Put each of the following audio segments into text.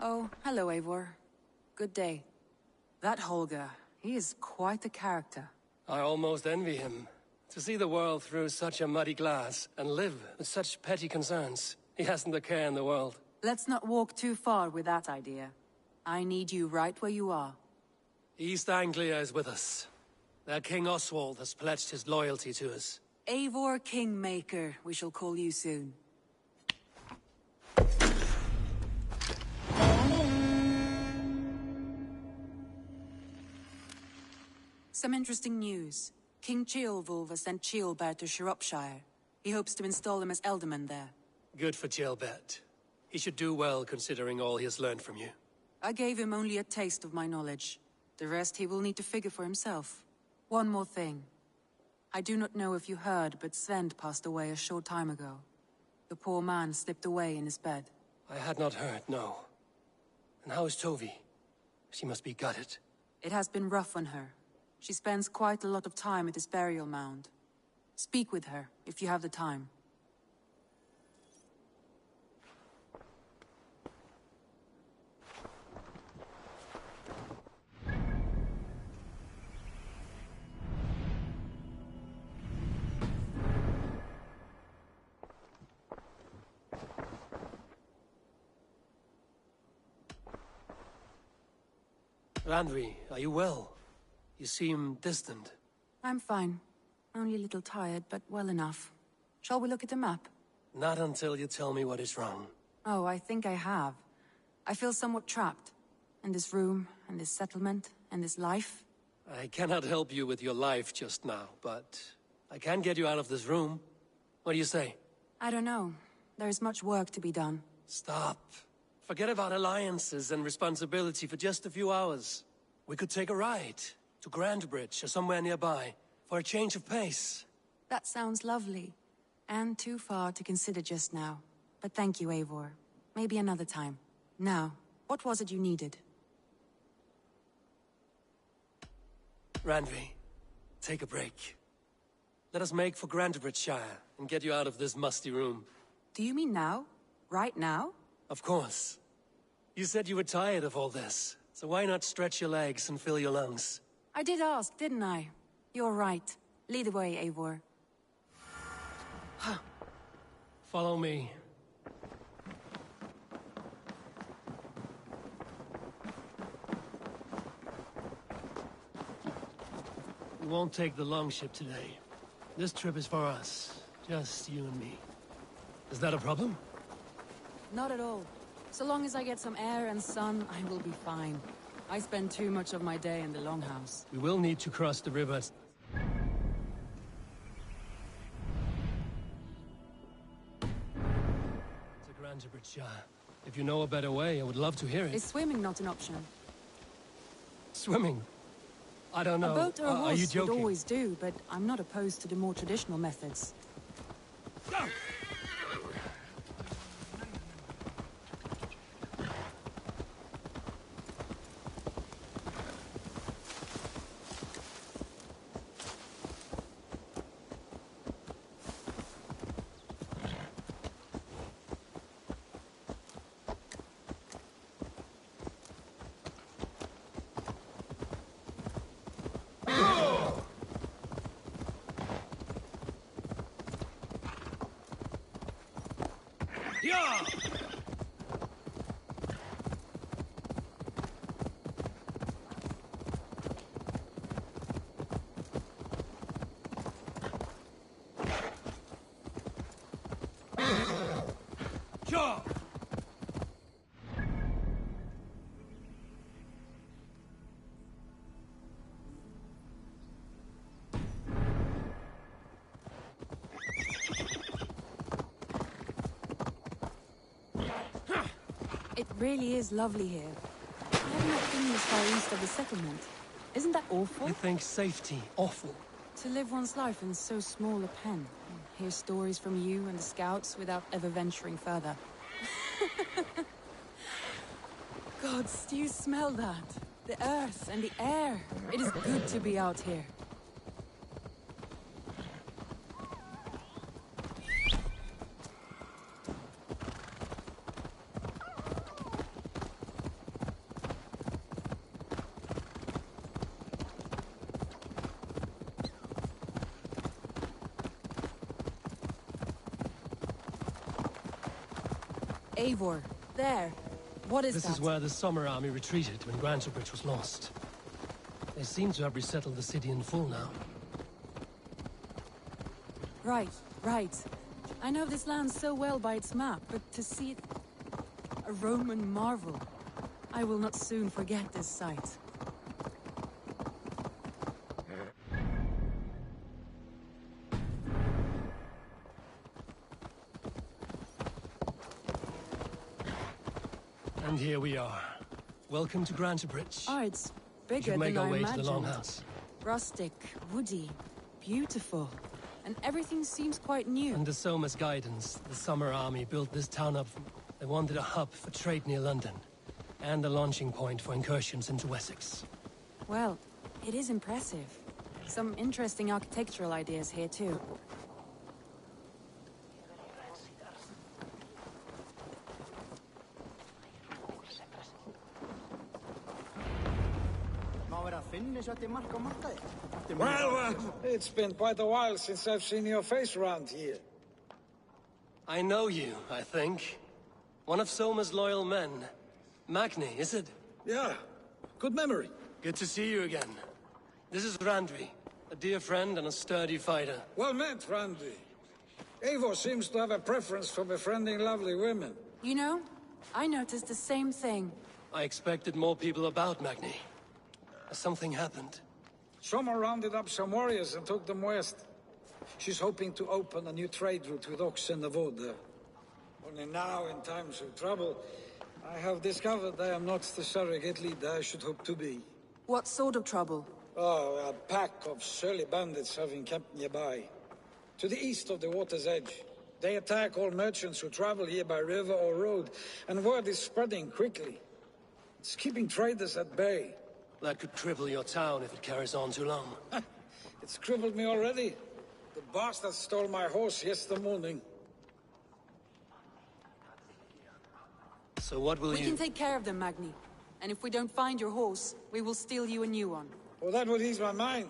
Oh, hello, Eivor. Good day. That Holger, he is quite a character. I almost envy him. To see the world through such a muddy glass, and live with such petty concerns. He hasn't a care in the world. Let's not walk too far with that idea. I need you right where you are. East Anglia is with us. Their King Oswald has pledged his loyalty to us. Eivor Kingmaker, we shall call you soon. Some interesting news. King Ceolwulf has sent Ceolbert to Shropshire. He hopes to install him as Elderman there. Good for Ceolbert. He should do well considering all he has learned from you. I gave him only a taste of my knowledge. The rest he will need to figure for himself. One more thing. I do not know if you heard, but Svend passed away a short time ago. The poor man slipped away in his bed. I had not heard, no. And how is Tovi? She must be gutted. It has been rough on her. She spends quite a lot of time at his burial mound. Speak with her, if you have the time. Randvi, are you well? You seem distant. I'm fine. Only a little tired, but well enough. Shall we look at the map? Not until you tell me what is wrong. Oh, I think I have. I feel somewhat trapped. In this room, and this settlement, and this life. I cannot help you with your life just now, but I can get you out of this room. What do you say? I don't know. There is much work to be done. Stop. Forget about alliances and responsibility for just a few hours. We could take a ride to Grandbridge or somewhere nearby for a change of pace. That sounds lovely. And too far to consider just now. But thank you, Eivor. Maybe another time. Now, what was it you needed? Randvi, take a break. Let us make for Grandbridgeshire and get you out of this musty room. Do you mean now? Right now? Of course. You said you were tired of all this, so why not stretch your legs and fill your lungs? I did ask, didn't I? You're right. Lead the way, Eivor. Follow me. We won't take the longship today. This trip is for us. Just you and me. Is that a problem? Not at all. So long as I get some air and sun, I will be fine. I spend too much of my day in the longhouse. We will need to cross the river. It's a Grandbridgeshire. If you know a better way, I would love to hear it. Is swimming not an option? Swimming? I don't know. A boat or a Are you horse would joking? always do, but I'm not opposed to the more traditional methods. Yeah! Sure! It really is lovely here. I have not been this far east of the settlement. Isn't that awful? You think safety awful? To live one's life in so small a pen. Hear stories from you and the scouts without ever venturing further. Gods, do you smell that? The earth and the air. It is good to be out here. Eivor, there. What is that? This is where the Summer Army retreated when Grantebridge was lost. They seem to have resettled the city in full now. Right, right. I know this land so well by its map, but to see it... a Roman marvel. I will not soon forget this sight. And here we are. Welcome to Grantebridge. Oh, it's We bigger should make than our I way to the imagined. Longhouse. Rustic, woody, beautiful. And everything seems quite new. Under Soma's guidance, the Summer Army built this town up. They wanted a hub for trade near London, and a launching point for incursions into Wessex. Well, it is impressive. Some interesting architectural ideas here too. Well, it's been quite a while since I've seen your face around here. I know you, I think. One of Soma's loyal men. Magni, is it? Yeah, good memory. Good to see you again. This is Randvi, a dear friend and a sturdy fighter. Well met, Randy. Eivor seems to have a preference for befriending lovely women. You know, I noticed the same thing. I expected more people about Magni. Has something happened? Soma rounded up some warriors and took them west. She's hoping to open a new trade route with oxen of wood there. Only now, in times of trouble, I have discovered I am not the surrogate leader I should hope to be. What sort of trouble? Oh, a pack of surly bandits have encamped nearby. To the east of the water's edge. They attack all merchants who travel here by river or road, and word is spreading quickly. It's keeping traders at bay. That could cripple your town if it carries on too long. It's crippled me already. The bastard stole my horse yesterday morning. So what will We you... can take care of them, Magni. And if we don't find your horse, we will steal you a new one. Well, that would ease my mind.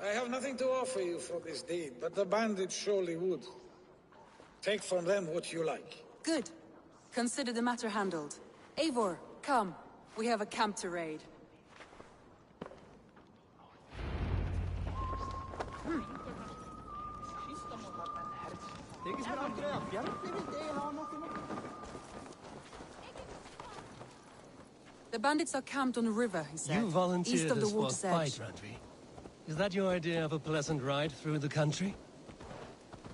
I have nothing to offer you for this deed, but the bandits surely would. Take from them what you like. Good. Consider the matter handled. Eivor, come. We have a camp to raid. The bandits are camped on the river, he said. You volunteered east of the this for a water's fight, edge. Randvi. Is that your idea of a pleasant ride through the country?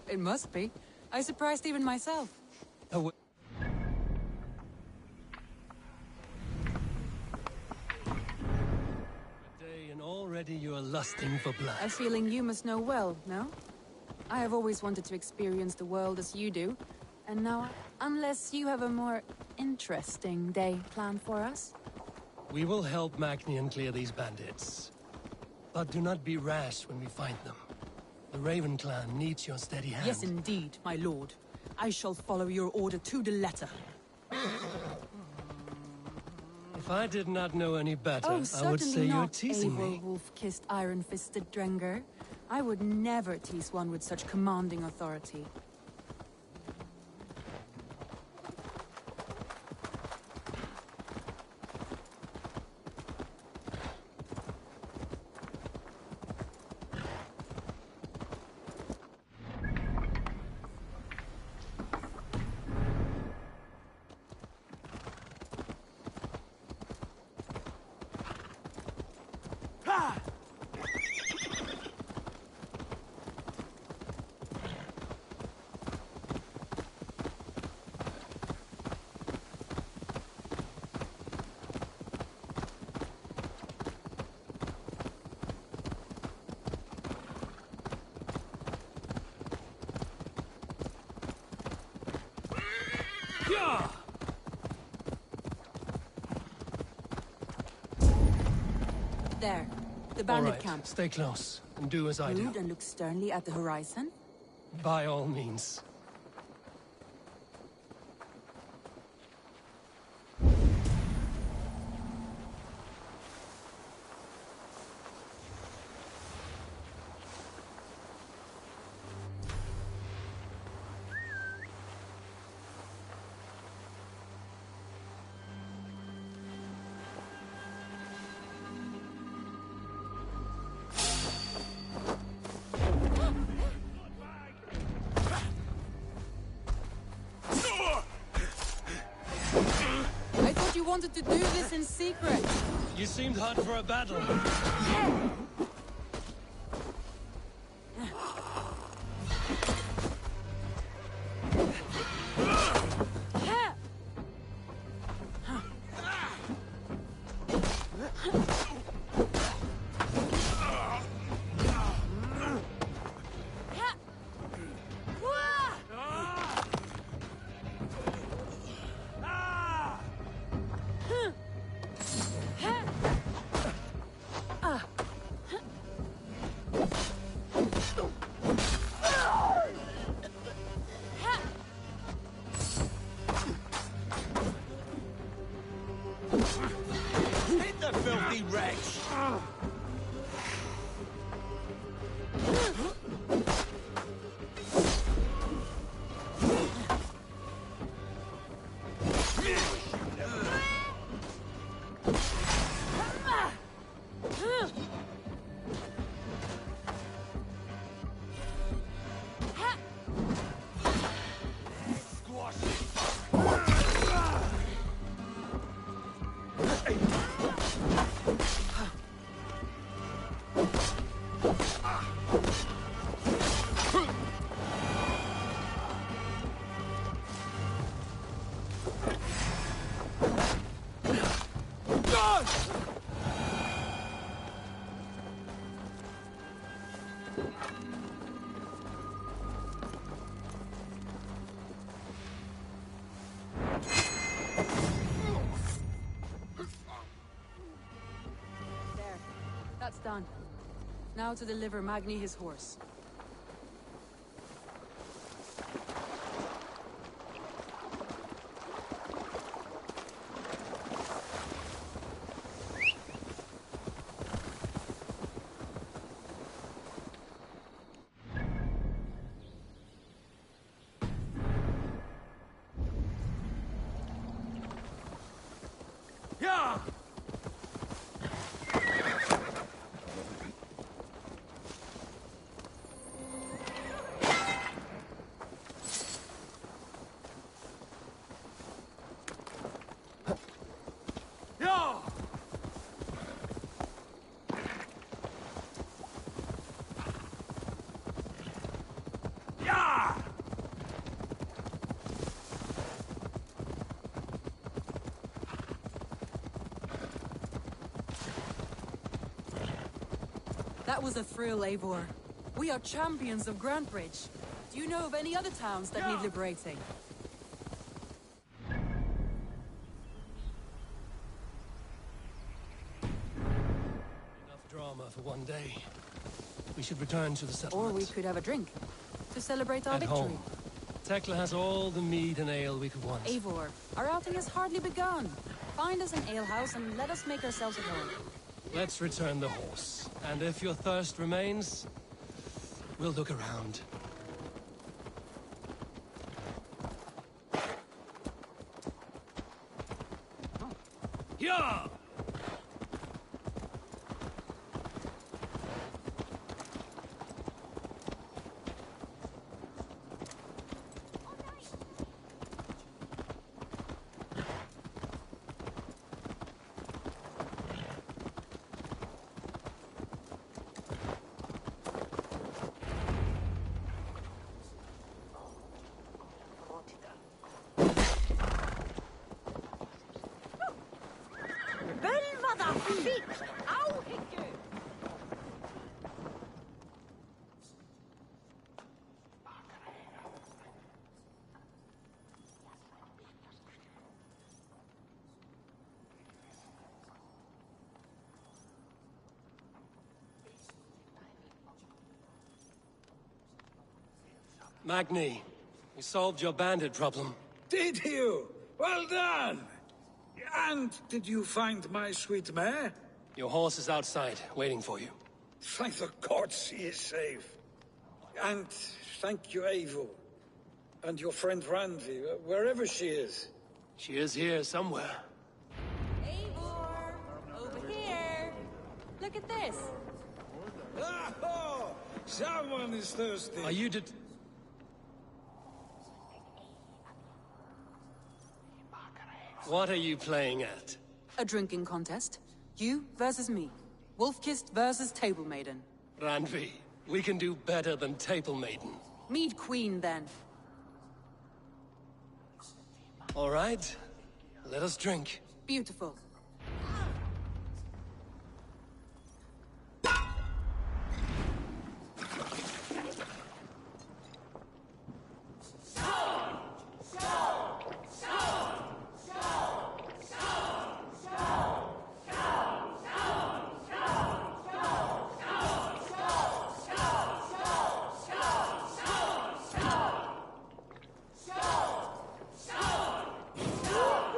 It must be. I surprised even myself. Oh, and already you are lusting for blood. A feeling you must know well, no? I have always wanted to experience the world as you do. And now, unless you have a more interesting day planned for us? We will help Magni clear these bandits. But do not be rash when we find them. The Raven clan needs your steady hand. Yes, indeed, my lord. I shall follow your order to the letter. If I did not know any better, Oh, I would certainly say you're not, teasing me. Eivor wolf-kissed iron-fisted Drenger. I would never tease one with such commanding authority. There, the All bandit right, camp. stay close and do as I do. Rude and look sternly at the horizon. By all means. wanted to do this in secret. You seemed hot for a battle. Hit the filthy wretch! That's done. Now to deliver Magni his horse. Yeah! That was a thrill, Eivor. We are champions of Grantebridge. Do you know of any other towns that need liberating? Enough drama for one day. We should return to the settlement. Or we could have a drink to celebrate our At victory. home. Tekla has all the mead and ale we could want. Eivor, our outing has hardly begun. Find us an alehouse and let us make ourselves at home. Let's return the horse. And if your thirst remains, we'll look around. Yeah! Magni, we solved your bandit problem. Did you? Well done! And did you find my sweet mare? Your horse is outside, waiting for you. Thank the gods she is safe. And thank you, Eivor. And your friend Randvi, wherever she is. She is here somewhere. Eivor! Over here! Look at this! Oh, someone is thirsty. Are you What are you playing at? A drinking contest. You versus me. Wolf-Kissed versus Table Maiden. Randvi, we can do better than Table Maiden. Mead Queen, then. All right, let us drink. Beautiful.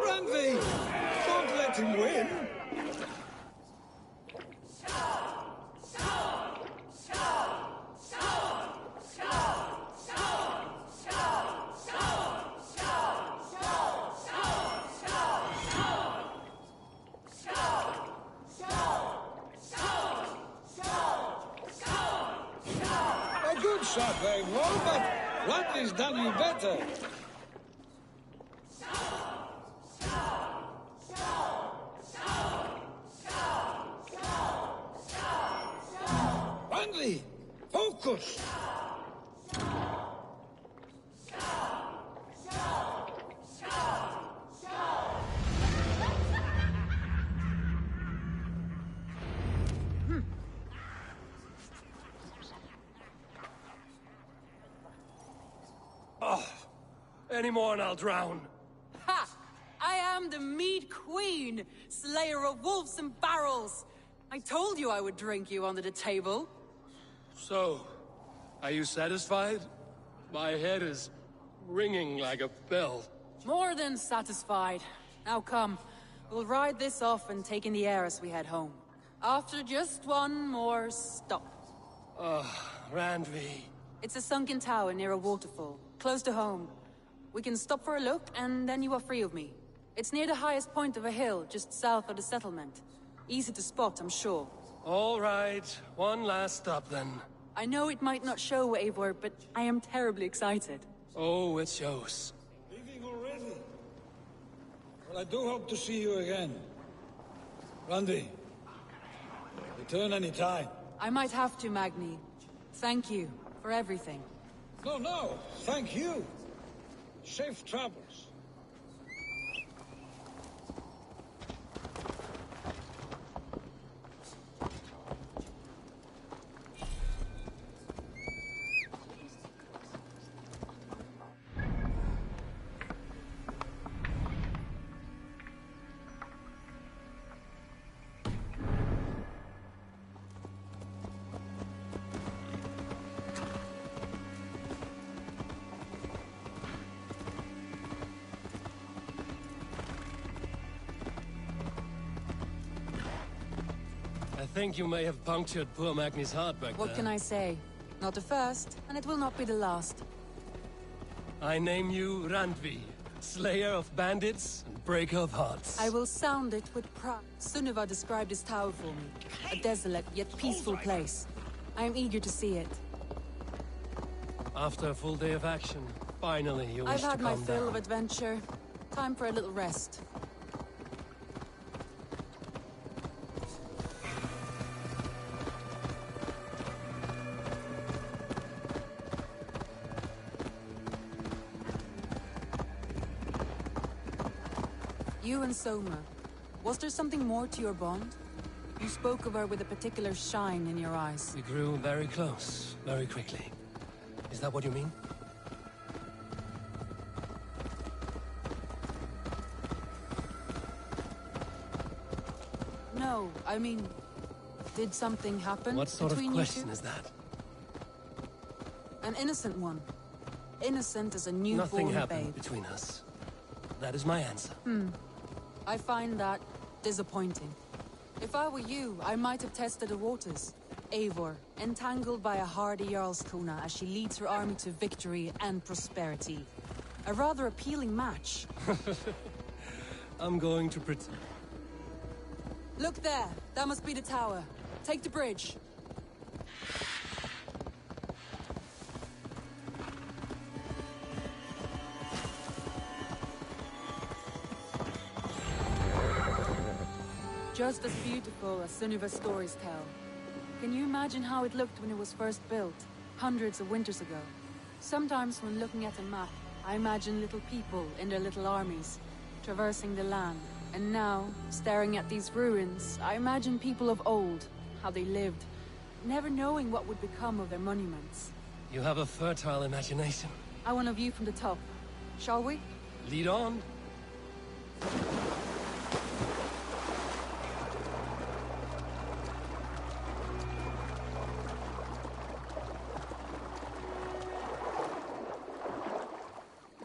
Randvi! Don't let him win! A good shot, very well, but Randvi's done you better. Randvi, focus! Any more and I'll drown. Ha! I am the Mead Queen, slayer of wolves and barrels. I told you I would drink you under the table. So, are you satisfied? My head is ringing like a bell. More than satisfied. Now come, we'll ride this off and take in the air as we head home. After just one more stop. Randvi. It's a sunken tower near a waterfall, close to home. We can stop for a look, and then you are free of me. It's near the highest point of a hill, just south of the settlement. Easy to spot, I'm sure. All right, one last stop then. I know it might not show, Eivor, but I am terribly excited. Oh, it shows. Leaving already? Well, I do hope to see you again. Randvi, return any time. I might have to, Magni. Thank you for everything. No, thank you. Safe travels. I think you may have punctured poor Magni's heart back there. What can I say? Not the first, and it will not be the last. I name you Randvi, slayer of bandits and breaker of hearts. I will sound it with pride. Sunniva described this tower for me. A desolate yet peaceful place. I am eager to see it. After a full day of action, finally you wish I've to had my calm fill down. of adventure. Time for a little rest. You and Soma, was there something more to your bond? You spoke of her with a particular shine in your eyes. We grew very close, very quickly. Is that what you mean? No, I mean, did something happen What sort of between question you is that? two? An innocent one. Innocent as a newborn Nothing happened babe. between us. That is my answer. I find that disappointing. If I were you, I might have tested the waters. Eivor, entangled by a hardy Jarlskona as she leads her army to victory and prosperity. A rather appealing match. I'm going to pretend. Look there! That must be the tower. Take the bridge. Just as beautiful as Sunniva's stories tell. Can you imagine how it looked when it was first built, hundreds of winters ago? Sometimes when looking at a map, I imagine little people in their little armies, traversing the land. And now, staring at these ruins, I imagine people of old, how they lived, never knowing what would become of their monuments. You have a fertile imagination. I want a view from the top. Shall we? Lead on.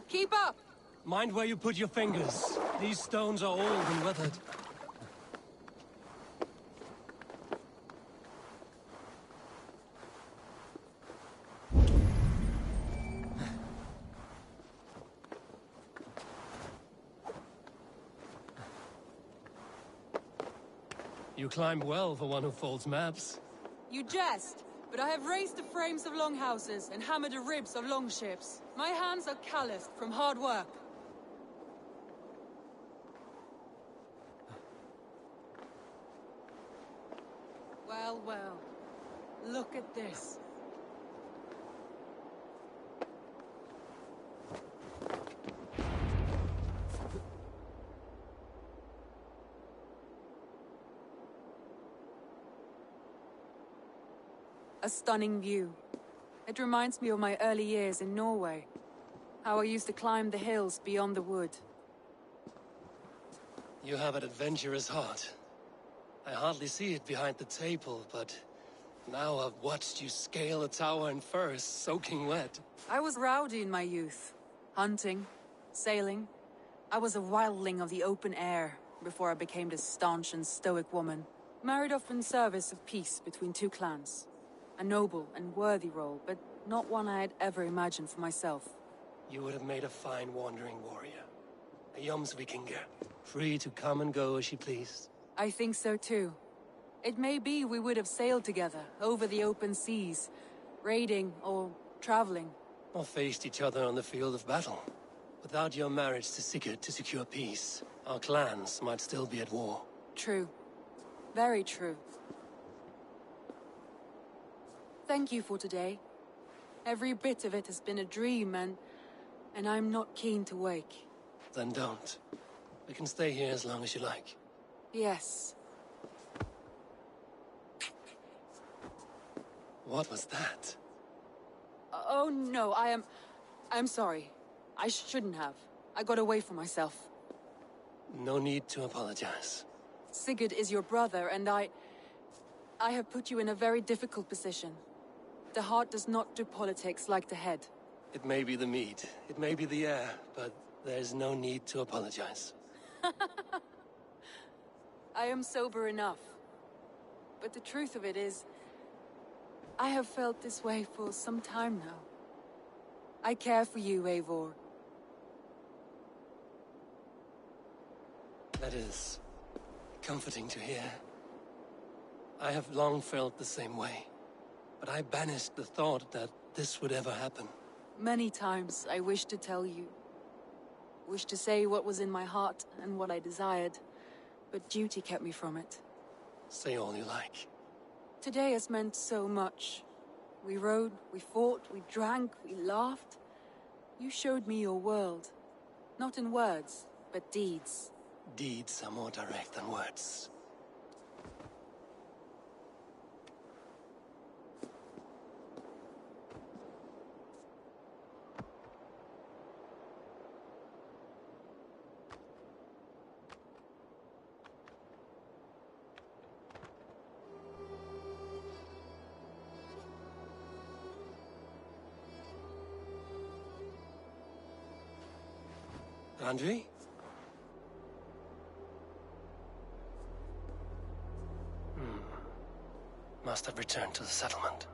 Keep up! Mind where you put your fingers. These stones are old and weathered. You climb well for one who folds maps. You jest, but I have raised the frames of longhouses and hammered the ribs of longships. My hands are calloused from hard work. Well, well. Look at this. A stunning view. It reminds me of my early years in Norway. How I used to climb the hills beyond the wood. You have an adventurous heart. I hardly see it behind the table, but now I've watched you scale a tower in furs, soaking wet. I was rowdy in my youth. Hunting, sailing. I was a wildling of the open air before I became this staunch and stoic woman. Married off in service of peace between two clans. A noble and worthy role, but not one I had ever imagined for myself. You would have made a fine wandering warrior. A Jomsvikinger, free to come and go as you pleased. I think so too. It may be we would have sailed together, over the open seas, raiding or traveling. Or faced each other on the field of battle. Without your marriage to Sigurd to secure peace, our clans might still be at war. True. Very true. Thank you for today. Every bit of it has been a dream, and I'm not keen to wake. Then don't. We can stay here as long as you like. Yes. What was that? Oh no, I'm sorry. I shouldn't have. I got away from myself. No need to apologize. Sigurd is your brother, and I have put you in a very difficult position. The heart does not do politics like the head. It may be the meat, it may be the air, but there's no need to apologize. I am sober enough. But the truth of it is, I have felt this way for some time now. I care for you, Eivor. That is comforting to hear. I have long felt the same way, but I banished the thought that this would ever happen. Many times I wished to tell you. Wished to say what was in my heart and what I desired, but duty kept me from it. Say all you like. Today has meant so much. We rode, we fought, we drank, we laughed. You showed me your world. Not in words, but deeds. Deeds are more direct than words. Andri? Must have returned to the settlement.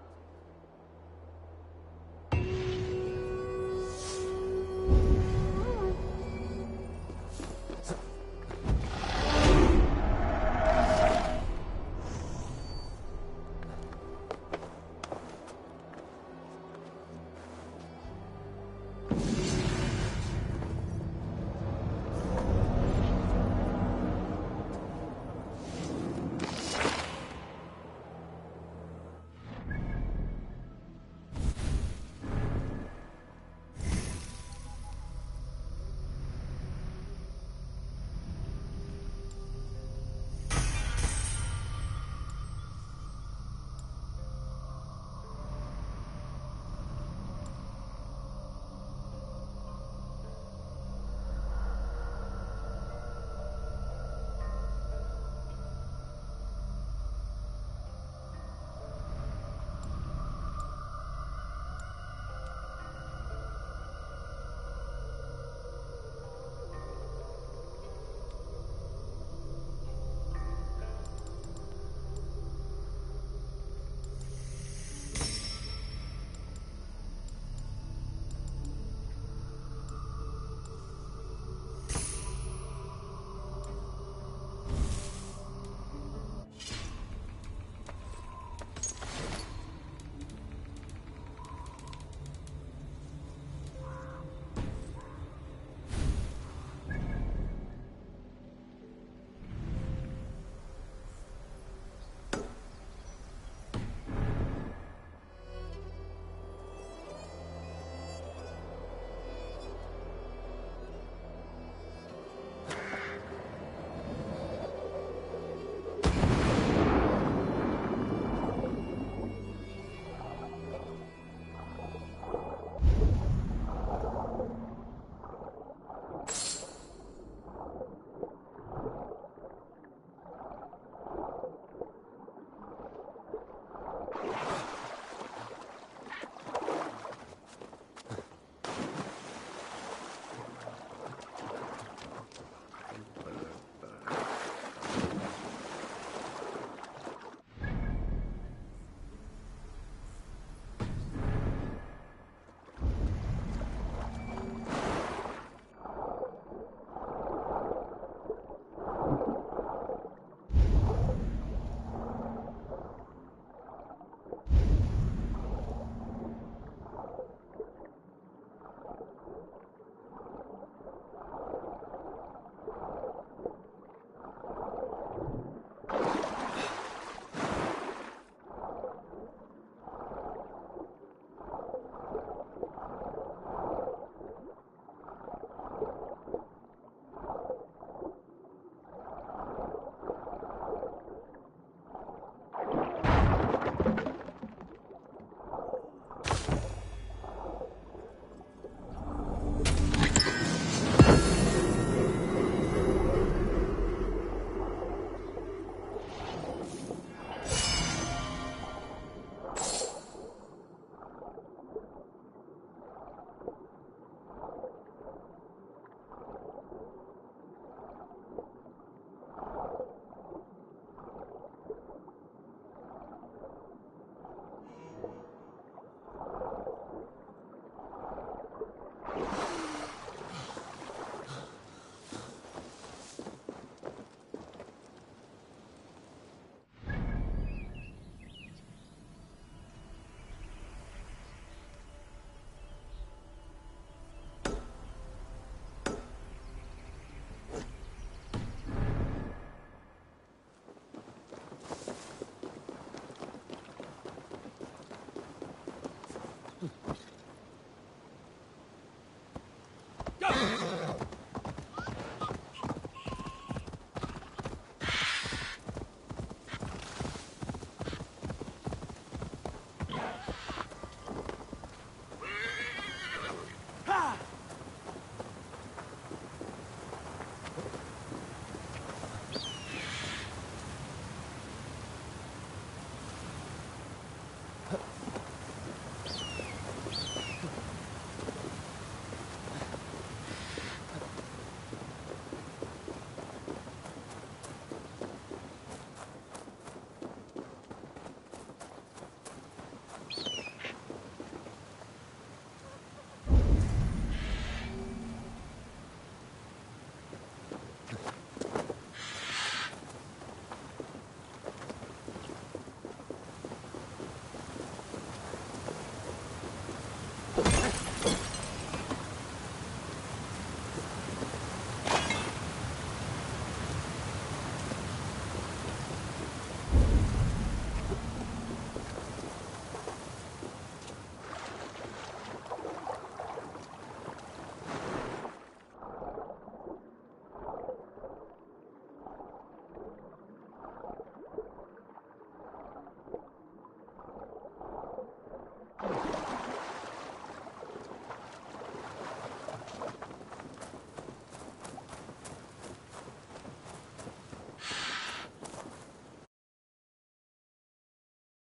Go!